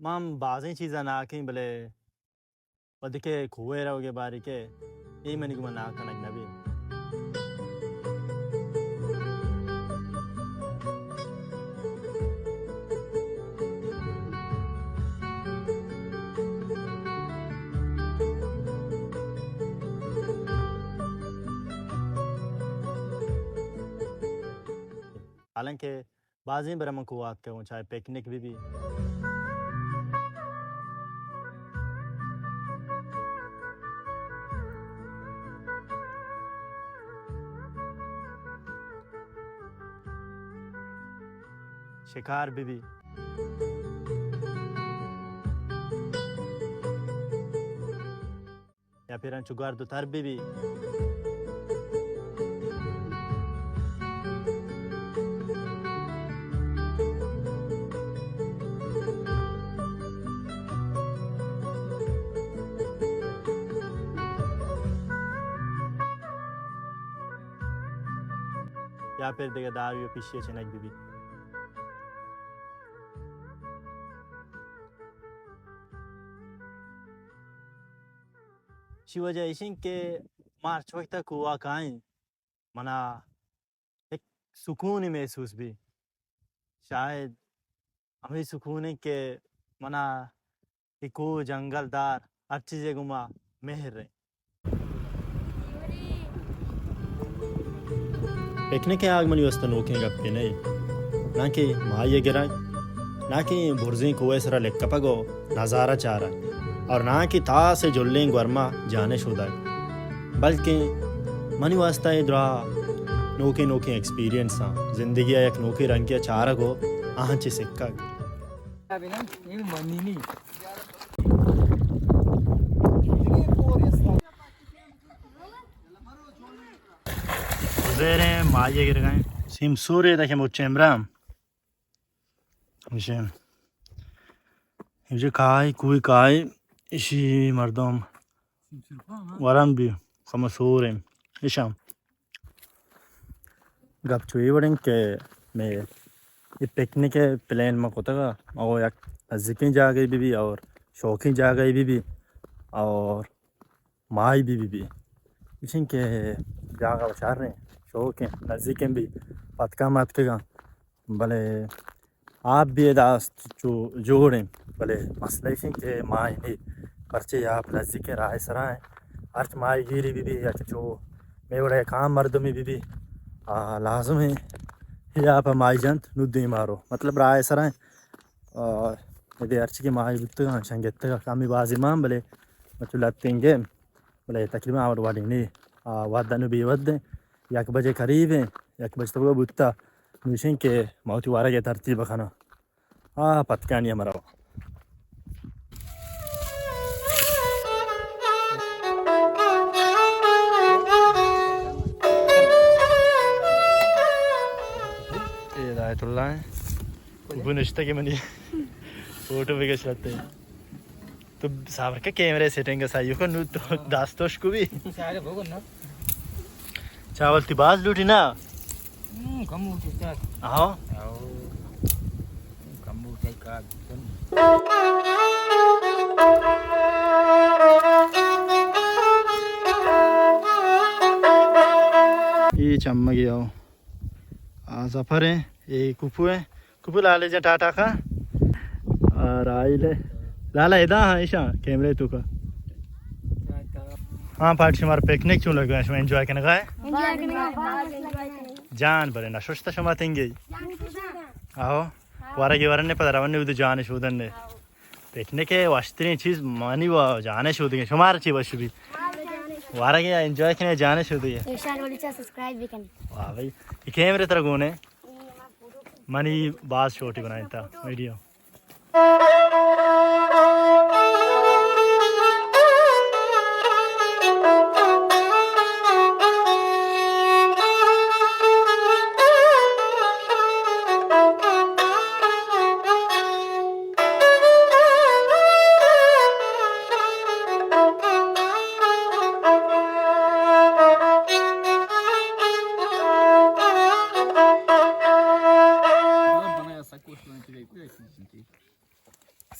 माम बाज़ें चीज़ा नाकिन भले पदके खुए रहोगे बारी के यही मनी को मना कनक नबी हालांकि बाज़ें बरम को आत के चाहे पिकनिक भी शिकार भी या फिर चुगार दोतर भी या फिर देगा दारू पीछे चनक भी शिवजा इशिंग के मार्च वक्त तक हुआ काइन मना एक सुकून महसूस भी शायद हमें सुकून है के मना इको जंगलदार हर चीज़ें घुमा मेहर रहे पिकनिक के आग मनी वस्तु नोकें गप्पे नहीं ना कि माये गिरा ना कि बुर्जी कुएं सरा लेक्का पगो नज़ारा चारा और ना कि था से जुल्लें वर्मा जाने शुदा बल्कि मनी वास्ता इधरा नोके नोके एक्सपीरियंस हाँ जिंदगी एक नोके रंग के चारा को आँच सिक्का ज़ेरे माये गिर गए सिम सूर्य देखे मुझे इमरान मुझे मुझे काय कोई काय इसी मर्दों वरम भी खमसूर है इशाम गप चुई वड़ें के मैं ये पिकनिक के प्लान में कोता का और एक नज़दीकी जा गई भी और शौकी जा गई भी और माई भी इसी के जागा बचार रहे शौक है नज़दीक भी पतका मत के भले आप भी दास्त जोड़ें भले मसले इसी के माई नहीं परचे आप नज़दीक राय सराय अर्च माई गिरी भी या जो मैं बड़े काम मर्द में भी लाजम है या आप माई जंत नुद्दी मारो मतलब राय सराय यदि अर्च की माई बुत्तगा शंगेत का कामी बाजी माम भले मतलब लत्तेंगे भले तकरीबन आवर वाली नहीं वादनु भी वद्दे एक बजे करीब है एक बजे तो बुत्ता मिशन के मौती वारा के तरतीब खाना पतकानी हमारा ये दायतुल्लाह है बुनिश्ते के मनी फोटो भी कैसे लगते हैं तो सावर के कैमरे सेटिंग का सही को नू तो दास्तोश को भी चावल ती बाज लूटी ना कम उठता हाँ कम उठेगा ये चम्मा गया सफ़र है ये कुपू लाले जा टाटा का और आइले लाला इदा हाँ ईशा कैमरे तू का हाँ पार्ट शुमार पिकनिक चूँ लगे हैं एंजॉय करने का है जान बरे ना सोचता शुमा तेंगे आओ वारा के वारने पता रवन्ने उधर जाने शूदन ने पिकनिक है वास्तविक चीज़ मानी वो जाने शूदेंगे शुमार चीज़ बस भी वारा के एंजॉय करने जाने शूदेंगे सब्सक्राइब भी करनी वाह भाई ये कैमरे तरह गुने मनी बात छोटी बनाई था वीडियो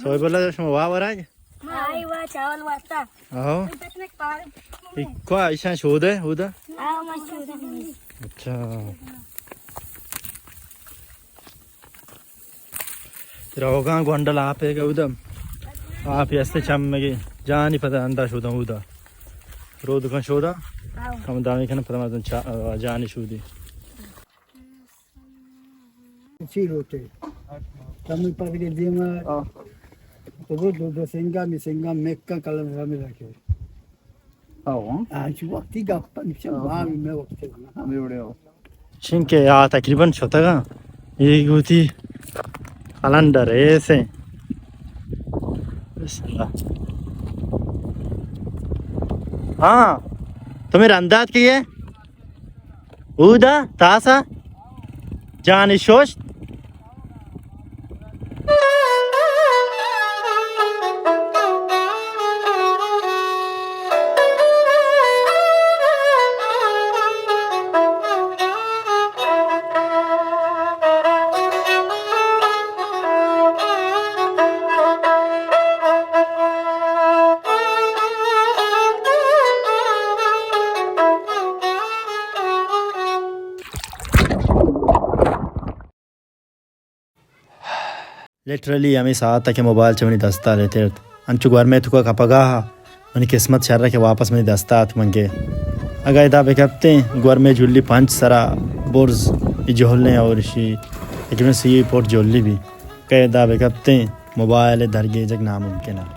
सोय बोला शमा वा वराग आई वा चावल वास्ता आओ तकने पार इक्वा ईशा शोध है उदा आओ मशहूर अच्छा रोगा गोंडल आपे का उदा आप ऐसे चम्मगे जानी पता अंदा शोधा उदा रोद का शोधा आओ हम दामी खाना पता मत जानी शोधी सी होते कमी पर के दिमा तो वो दो सेंगा मेक्का कलम में रखे आज वक्त ही गप्पन से वहां में वक्त है शिंके या तकरीबन शोता का ये गुती कैलेंडर ऐसे बिस्मिल्लाह हाँ तुम्हें अंदाज की है उदा तासा जानी शोश लिटरली हमें साथ तक मोबाइल चमनी दस्ता लेते अंचु घर में तुका कपगा मनी किस्मत शर्र के वापस में दस्ता मंगे अगर इदा बेकते घर में जुल्ली पंच सरा बोर्स जोलने और इसी एक में सी पोर्ट जोली भी कह इदा बेकते मोबाइल दरगे जग नामुमकिन है